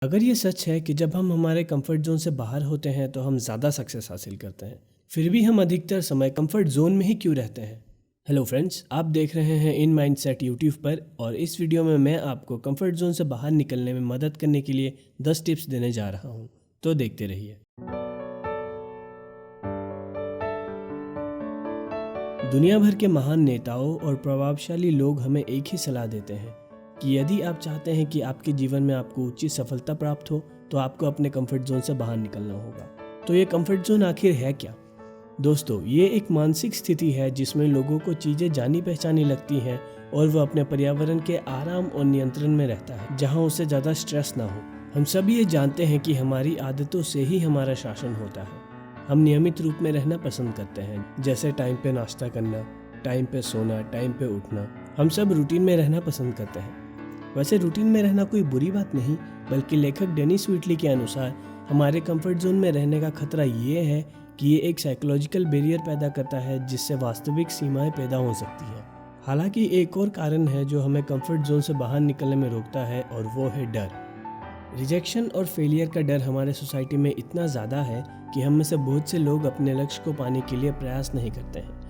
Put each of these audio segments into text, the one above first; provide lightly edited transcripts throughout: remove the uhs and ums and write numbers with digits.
अगर ये सच है कि जब हम हमारे कंफर्ट जोन से बाहर होते हैं तो हम ज़्यादा सक्सेस हासिल करते हैं, फिर भी हम अधिकतर समय कंफर्ट जोन में ही क्यों रहते हैं? हेलो फ्रेंड्स, आप देख रहे हैं इन माइंडसेट यूट्यूब पर और इस वीडियो में मैं आपको कंफर्ट जोन से बाहर निकलने में मदद करने के लिए 10 टिप्स देने जा रहा हूँ। तो देखते रहिए। दुनिया भर के महान नेताओं और प्रभावशाली लोग हमें एक ही सलाह देते हैं कि यदि आप चाहते हैं कि आपके जीवन में आपको उचित सफलता प्राप्त हो तो आपको अपने कंफर्ट जोन से बाहर निकलना होगा। तो ये कंफर्ट जोन आखिर है क्या? दोस्तों, ये एक मानसिक स्थिति है जिसमें लोगों को चीज़ें जानी पहचानी लगती हैं और वह अपने पर्यावरण के आराम और नियंत्रण में रहता है, जहाँ उसे ज़्यादा स्ट्रेस ना हो। हम सभी ये जानते हैं कि हमारी आदतों से ही हमारा शासन होता है। हम नियमित रूप में रहना पसंद करते हैं, जैसे टाइम पे नाश्ता करना, टाइम पे सोना, टाइम पे उठना। हम सब रूटीन में रहना पसंद करते हैं। वैसे रूटीन में रहना कोई बुरी बात नहीं, बल्कि लेखक डेनिस व्हिटली के अनुसार हमारे कंफर्ट जोन में रहने का खतरा ये है कि ये एक साइकोलॉजिकल बैरियर पैदा करता है जिससे वास्तविक सीमाएं पैदा हो सकती हैं। हालांकि एक और कारण है जो हमें कंफर्ट जोन से बाहर निकलने में रोकता है, और वो है डर। रिजेक्शन और फेलियर का डर हमारे सोसाइटी में इतना ज़्यादा है कि हम में से बहुत से लोग अपने लक्ष्य को पाने के लिए प्रयास नहीं करते हैं।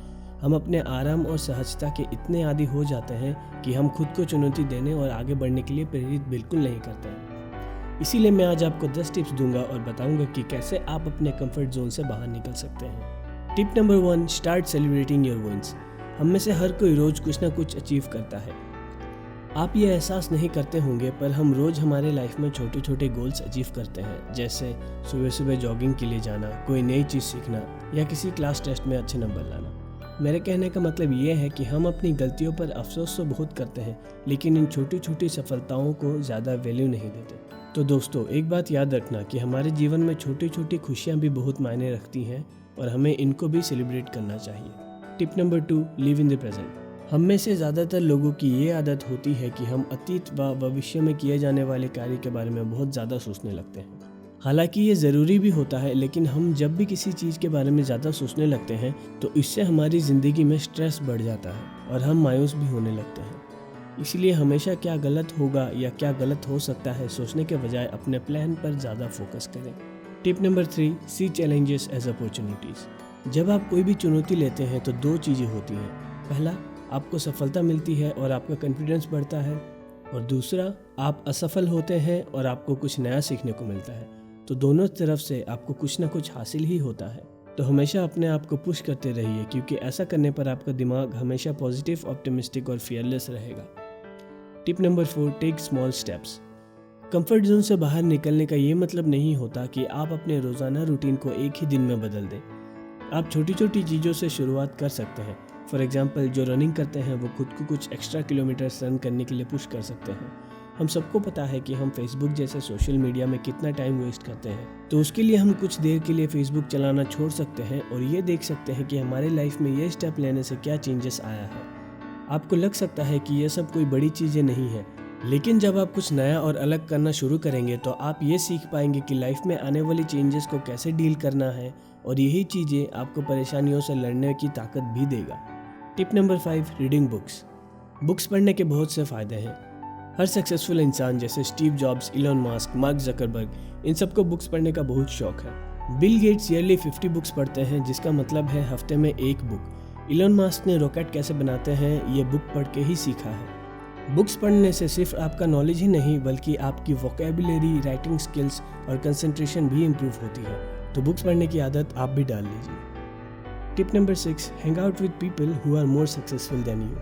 हम अपने आराम और सहजता के इतने आदी हो जाते हैं कि हम खुद को चुनौती देने और आगे बढ़ने के लिए प्रेरित बिल्कुल नहीं करते हैं। इसीलिए मैं आज आपको 10 टिप्स दूंगा और बताऊंगा कि कैसे आप अपने कंफर्ट जोन से बाहर निकल सकते हैं। Tip number 1, start celebrating your wins. हम में से हर कोई रोज़ कुछ ना कुछ अचीव करता है। आप ये एहसास नहीं करते होंगे, पर हम रोज़ हमारे लाइफ में छोटे छोटे गोल्स अचीव करते हैं, जैसे सुबह सुबह जॉगिंग के लिए जाना, कोई नई चीज़ सीखना या किसी क्लास टेस्ट में अच्छे नंबर लाना। मेरे कहने का मतलब ये है कि हम अपनी गलतियों पर अफसोस तो बहुत करते हैं, लेकिन इन छोटी छोटी सफलताओं को ज़्यादा वैल्यू नहीं देते। तो दोस्तों, एक बात याद रखना कि हमारे जीवन में छोटी छोटी खुशियाँ भी बहुत मायने रखती हैं और हमें इनको भी सेलिब्रेट करना चाहिए। Tip number 2, live in the present. हम में से ज़्यादातर लोगों की ये आदत होती है कि हम अतीत व भविष्य में किए जाने वाले कार्य के बारे में बहुत ज़्यादा सोचने लगते हैं। हालांकि ये ज़रूरी भी होता है, लेकिन हम जब भी किसी चीज़ के बारे में ज़्यादा सोचने लगते हैं तो इससे हमारी ज़िंदगी में स्ट्रेस बढ़ जाता है और हम मायूस भी होने लगते हैं। इसलिए हमेशा क्या गलत होगा या क्या गलत हो सकता है सोचने के बजाय अपने प्लान पर ज़्यादा फोकस करें। टिप नंबर 3, सी चैलेंजेस एज अपॉर्चुनिटीज़। जब आप कोई भी चुनौती लेते हैं तो 2 चीज़ें होती हैं। पहला, आपको सफलता मिलती है और आपका कॉन्फिडेंस बढ़ता है, और दूसरा, आप असफल होते हैं और आपको कुछ नया सीखने को मिलता है। तो दोनों तरफ से आपको कुछ ना कुछ हासिल ही होता है। तो हमेशा अपने आप को पुश करते रहिए, क्योंकि ऐसा करने पर आपका दिमाग हमेशा पॉजिटिव, ऑप्टिमिस्टिक और फियरलेस रहेगा। Tip number 4, take small steps. Comfort zone से बाहर निकलने का ये मतलब नहीं होता कि आप अपने रोज़ाना रूटीन को एक ही दिन में बदल दें। आप छोटी छोटी चीज़ों से शुरुआत कर सकते हैं। फॉर एग्जाम्पल, जो रनिंग करते हैं वो खुद को कुछ एक्स्ट्रा किलोमीटर्स रन करने के लिए पुश कर सकते हैं। हम सबको पता है कि हम फेसबुक जैसे सोशल मीडिया में कितना टाइम वेस्ट करते हैं, तो उसके लिए हम कुछ देर के लिए फेसबुक चलाना छोड़ सकते हैं और ये देख सकते हैं कि हमारे लाइफ में ये स्टेप लेने से क्या चेंजेस आया है। आपको लग सकता है कि ये सब कोई बड़ी चीज़ें नहीं है, लेकिन जब आप कुछ नया और अलग करना शुरू करेंगे तो आप ये सीख पाएंगे कि लाइफ में आने वाली चेंजेस को कैसे डील करना है, और यही चीज़ें आपको परेशानियों से लड़ने की ताकत भी देगा। Tip number 5, reading books. Books पढ़ने के बहुत से फ़ायदे हैं। हर सक्सेसफुल इंसान जैसे Steve Jobs, Elon Musk, Mark Zuckerberg, इन सबको बुक्स पढ़ने का बहुत शौक है। बिल गेट्स ईयरली 50 बुक्स पढ़ते हैं, जिसका मतलब है हफ्ते में 1 बुक। इलॉन मस्क ने रॉकेट कैसे बनाते हैं ये बुक पढ़ के ही सीखा है। बुक्स पढ़ने से सिर्फ आपका नॉलेज ही नहीं, बल्कि आपकी वोकेबुलरी, राइटिंग स्किल्स और कंसंट्रेशन भी इम्प्रूव होती है। तो बुक्स पढ़ने की आदत आप भी डाल लीजिए। Tip number 6, hang out with people who are more successful than you.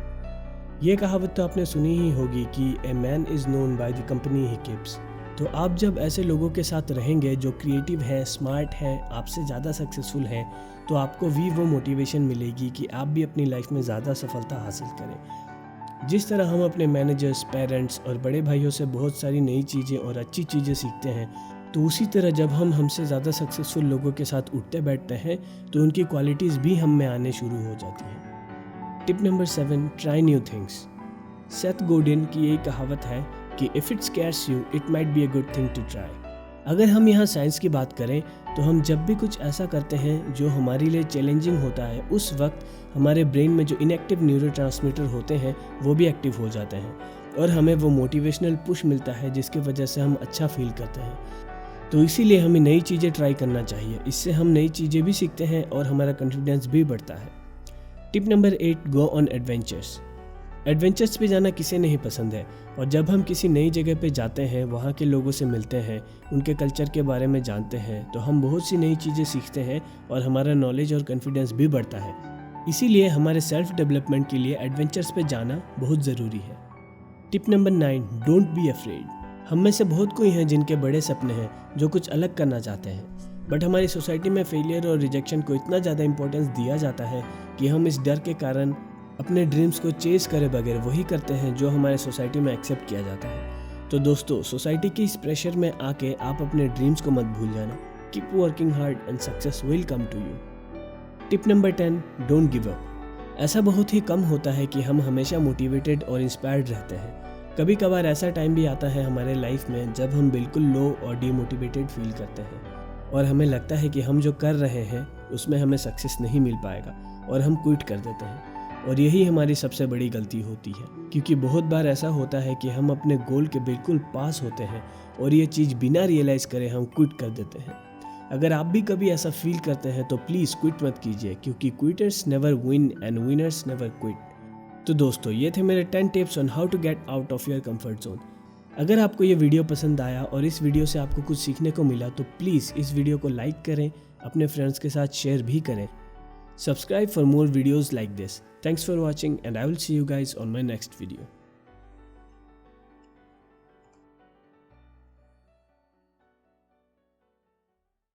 ये कहावत तो आपने सुनी ही होगी कि a man is known by the company he keeps. तो आप जब ऐसे लोगों के साथ रहेंगे जो क्रिएटिव हैं, स्मार्ट हैं, आपसे ज़्यादा सक्सेसफुल हैं, तो आपको भी वो मोटिवेशन मिलेगी कि आप भी अपनी लाइफ में ज़्यादा सफलता हासिल करें। जिस तरह हम अपने मैनेजर्स, पेरेंट्स और बड़े भाइयों से बहुत सारी नई चीज़ें और अच्छी चीज़ें सीखते हैं, तो उसी तरह जब हम हमसे ज़्यादा सक्सेसफुल लोगों के साथ उठते बैठते हैं तो उनकी क्वालिटीज़ भी हम में आने शुरू हो जाती हैं। Tip number 7, try new things. Seth Godin की एक कहावत है कि if it scares you it might be a good thing to try. अगर हम यहाँ साइंस की बात करें तो हम जब भी कुछ ऐसा करते हैं जो हमारे लिए चैलेंजिंग होता है, उस वक्त हमारे ब्रेन में जो इनएक्टिव न्यूरोट्रांसमीटर होते हैं वो भी एक्टिव हो जाते हैं। और हमें वो मोटिवेशनल पुश मिलता है जिसकी वजह से हम अच्छा फील करते हैं। तो इसीलिए हमें नई चीज़ें ट्राई करना चाहिए, इससे हम नई चीज़ें भी सीखते हैं और हमारा कॉन्फिडेंस भी बढ़ता है। Tip number 8, go on adventures. Adventures पे जाना किसे नहीं पसंद है, और जब हम किसी नई जगह पे जाते हैं, वहाँ के लोगों से मिलते हैं, उनके कल्चर के बारे में जानते हैं, तो हम बहुत सी नई चीज़ें सीखते हैं और हमारा नॉलेज और कॉन्फिडेंस भी बढ़ता है। इसीलिए हमारे सेल्फ डेवलपमेंट के लिए एडवेंचर्स पे जाना बहुत ज़रूरी है। Tip number 9, don't be afraid. हम में से बहुत कोई हैं जिनके बड़े सपने हैं, जो कुछ अलग करना चाहते हैं, बट हमारी सोसाइटी में फेलियर और रिजेक्शन को इतना ज़्यादा इंपॉर्टेंस दिया जाता है कि हम इस डर के कारण अपने ड्रीम्स को चेस करे बगैर वही करते हैं जो हमारे सोसाइटी में एक्सेप्ट किया जाता है। तो दोस्तों, सोसाइटी के इस प्रेशर में आके आप अपने ड्रीम्स को मत भूल जाना। Keep working hard and success will come to you. Tip number 10, don't give up. ऐसा बहुत ही कम होता है कि हम हमेशा मोटिवेटेड और इंस्पायर्ड रहते हैं। कभी कभार ऐसा टाइम भी आता है हमारे लाइफ में जब हम बिल्कुल लो और डीमोटिवेटेड फील करते हैं और हमें लगता है कि हम जो कर रहे हैं उसमें हमें सक्सेस नहीं मिल पाएगा और हम क्विट कर देते हैं। और यही हमारी सबसे बड़ी गलती होती है, क्योंकि बहुत बार ऐसा होता है कि हम अपने गोल के बिल्कुल पास होते हैं और ये चीज़ बिना रियलाइज़ करे हम क्विट कर देते हैं। अगर आप भी कभी ऐसा फील करते हैं तो प्लीज़ क्विट मत कीजिए, क्योंकि quitters never win and winners never quit. तो दोस्तों, ये थे मेरे 10 tips on how to get out of your comfort zone. अगर आपको ये वीडियो पसंद आया और इस वीडियो से आपको कुछ सीखने को मिला तो प्लीज़ इस वीडियो को लाइक करें, अपने फ्रेंड्स के साथ शेयर भी करें। Subscribe for more videos like this. Thanks for watching and I will see you guys on my next video.